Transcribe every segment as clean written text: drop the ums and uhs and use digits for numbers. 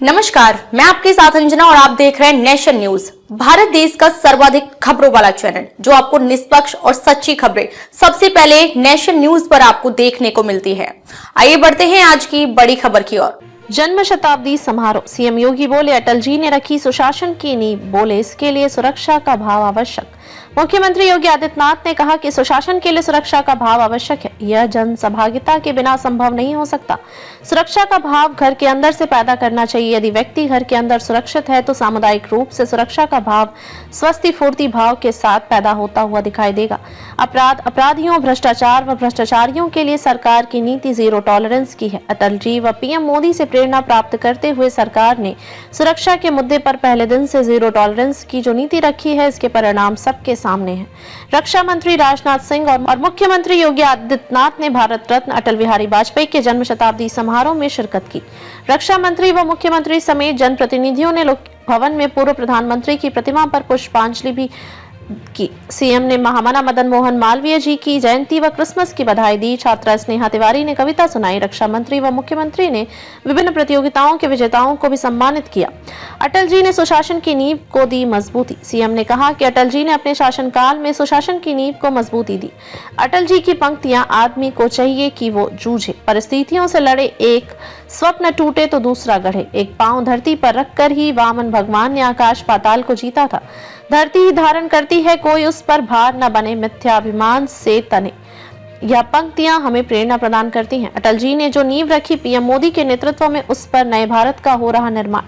नमस्कार, मैं आपके साथ अंजना और आप देख रहे हैं नेशन न्यूज, भारत देश का सर्वाधिक खबरों वाला चैनल जो आपको निष्पक्ष और सच्ची खबरें सबसे पहले नेशन न्यूज पर आपको देखने को मिलती है। आइए बढ़ते हैं आज की बड़ी खबर की ओर। जन्म शताब्दी समारोह, सीएम योगी बोले अटल जी ने रखी सुशासन की नींव, बोले इसके लिए सुरक्षा का भाव आवश्यक। मुख्यमंत्री योगी आदित्यनाथ ने कहा कि सुशासन के लिए सुरक्षा का भाव आवश्यक है, यह जन सहभागिता के बिना संभव नहीं हो सकता। सुरक्षा का भाव घर के अंदर से पैदा करना चाहिए। यदि व्यक्ति घर के अंदर सुरक्षित है तो सामुदायिक रूप से सुरक्षा का भाव स्वस्थ फूर्ति भाव के साथ पैदा होता हुआ दिखाई देगा। अपराधियों, भ्रष्टाचार व भ्रष्टाचारियों के लिए सरकार की नीति जीरो टॉलरेंस की है। अटल जी व पीएम मोदी से प्रेरणा प्राप्त करते हुए सरकार ने सुरक्षा के मुद्दे पर पहले दिन से जीरो टॉलरेंस की जो नीति रखी है, इसके परिणाम सबके सामने है। रक्षा मंत्री राजनाथ सिंह और मुख्यमंत्री योगी आदित्यनाथ ने भारत रत्न अटल बिहारी वाजपेयी के जन्म शताब्दी समारोह में शिरकत की। रक्षा मंत्री व मुख्यमंत्री समेत जनप्रतिनिधियों ने लोक भवन में पूर्व प्रधानमंत्री की प्रतिमा पर पुष्पांजलि भी की। सीएम ने महामना मदन मोहन मालवीय जी की जयंती व क्रिसमस की बधाई दी। छात्रा स्नेहा तिवारी ने कविता सुनाई। रक्षा मंत्री व मुख्यमंत्री ने विभिन्न प्रतियोगिताओं के विजेताओं को भी सम्मानित किया। अटल जी ने सुशासन की नींव को दी मजबूती। सीएम ने कहा कि अटल जी ने अपने शासनकाल में सुशासन की नींव को मजबूती दी। अटल जी की पंक्तियां, आदमी को चाहिए कि वो जूझे, परिस्थितियों से लड़े, एक स्वप्न टूटे तो दूसरा गढ़े, एक पांव धरती पर रखकर ही वामन भगवान ने आकाश पाताल को जीता था। धरती ही धारण करती है, कोई उस पर भार न बने, मिथ्याभिमान से तने। यह पंक्तियां हमें प्रेरणा प्रदान करती हैं। अटल जी ने जो नींव रखी, पीएम मोदी के नेतृत्व में उस पर नए भारत का हो रहा निर्माण।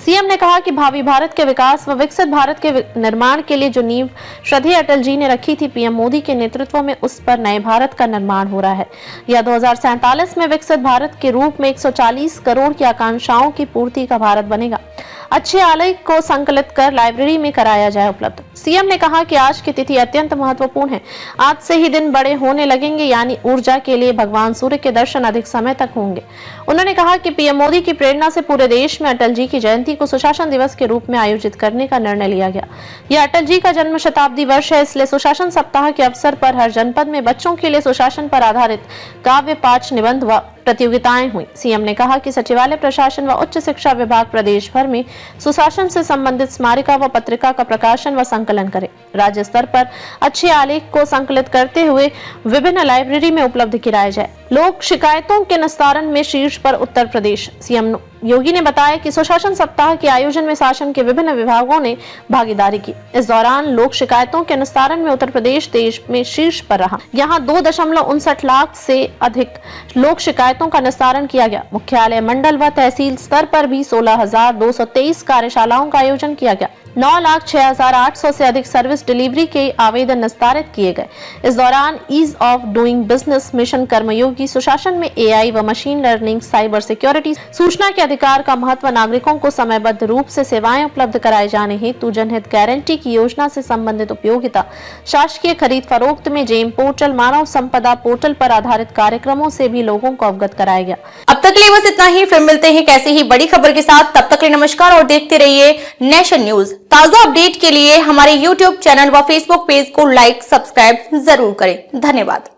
सीएम ने कहा कि भावी भारत के विकास व विकसित भारत के निर्माण के लिए जो नींव श्रद्धेय अटल जी ने रखी थी, पीएम मोदी के नेतृत्व में उस पर नए भारत का निर्माण हो रहा है। यह 2047 में विकसित भारत के रूप में 140 करोड़ की आकांक्षाओं की पूर्ति का भारत बनेगा। अच्छे आलेख को संकलित कर लाइब्रेरी में कराया जाए उपलब्ध। सीएम ने कहा कि आज की तिथि अत्यंत महत्वपूर्ण है। आज से ही दिन बड़े होने लगेंगे, यानी ऊर्जा के लिए भगवान सूर्य के दर्शन अधिक समय तक होंगे। उन्होंने कहा कि पीएम मोदी की प्रेरणा से पूरे देश में अटल जी की जयंती को सुशासन दिवस के रूप में आयोजित करने का निर्णय लिया गया। यह अटल जी का जन्म शताब्दी वर्ष है, इसलिए सुशासन सप्ताह के अवसर पर हर जनपद में बच्चों के लिए सुशासन पर आधारित काव्य पाठ, निबंध व प्रतियोगिताएं हुई। सीएम ने कहा कि सचिवालय प्रशासन व उच्च शिक्षा विभाग प्रदेश भर में सुशासन से संबंधित स्मारिका व पत्रिका का प्रकाशन व संकलन करे। राज्य स्तर पर अच्छे आलेख को संकलित करते हुए विभिन्न लाइब्रेरी में उपलब्ध कराया जाए। लोक शिकायतों के निस्तारण में शीर्ष पर उत्तर प्रदेश। सीएम योगी ने बताया कि सुशासन सप्ताह के आयोजन में शासन के विभिन्न विभागों ने भागीदारी की। इस दौरान लोक शिकायतों के निस्तारण में उत्तर प्रदेश देश में शीर्ष पर रहा। यहाँ 2.59 लाख से अधिक लोक शिकायतों का निस्तारण किया गया। मुख्यालय, मंडल व तहसील स्तर पर भी 16,223 कार्यशालाओं का आयोजन किया गया। 9,06,800 से अधिक सर्विस डिलीवरी के आवेदन निस्तारित किए गए। इस दौरान ease of doing business mission Karmayogi, सुशासन में एआई व मशीन लर्निंग, साइबर सिक्योरिटी, सूचना के अधिकार का महत्व, नागरिकों को समयबद्ध रूप से सेवाएं उपलब्ध कराए जाने हेतु जनहित गारंटी की योजना से संबंधित उपयोगिता, शासकीय खरीद फरोख्त में जेम पोर्टल, मानव संपदा पोर्टल पर आधारित कार्यक्रमों से भी लोगों को अवगत कराया गया। अब तक के लिए बस इतना ही। फिर मिलते हैं कैसे ही बड़ी खबर के साथ। तब तक के लिए नमस्कार और देखते रहिए नेशन न्यूज। ताजा अपडेट के लिए हमारे YouTube चैनल व Facebook पेज को लाइक, सब्सक्राइब जरूर करें। धन्यवाद।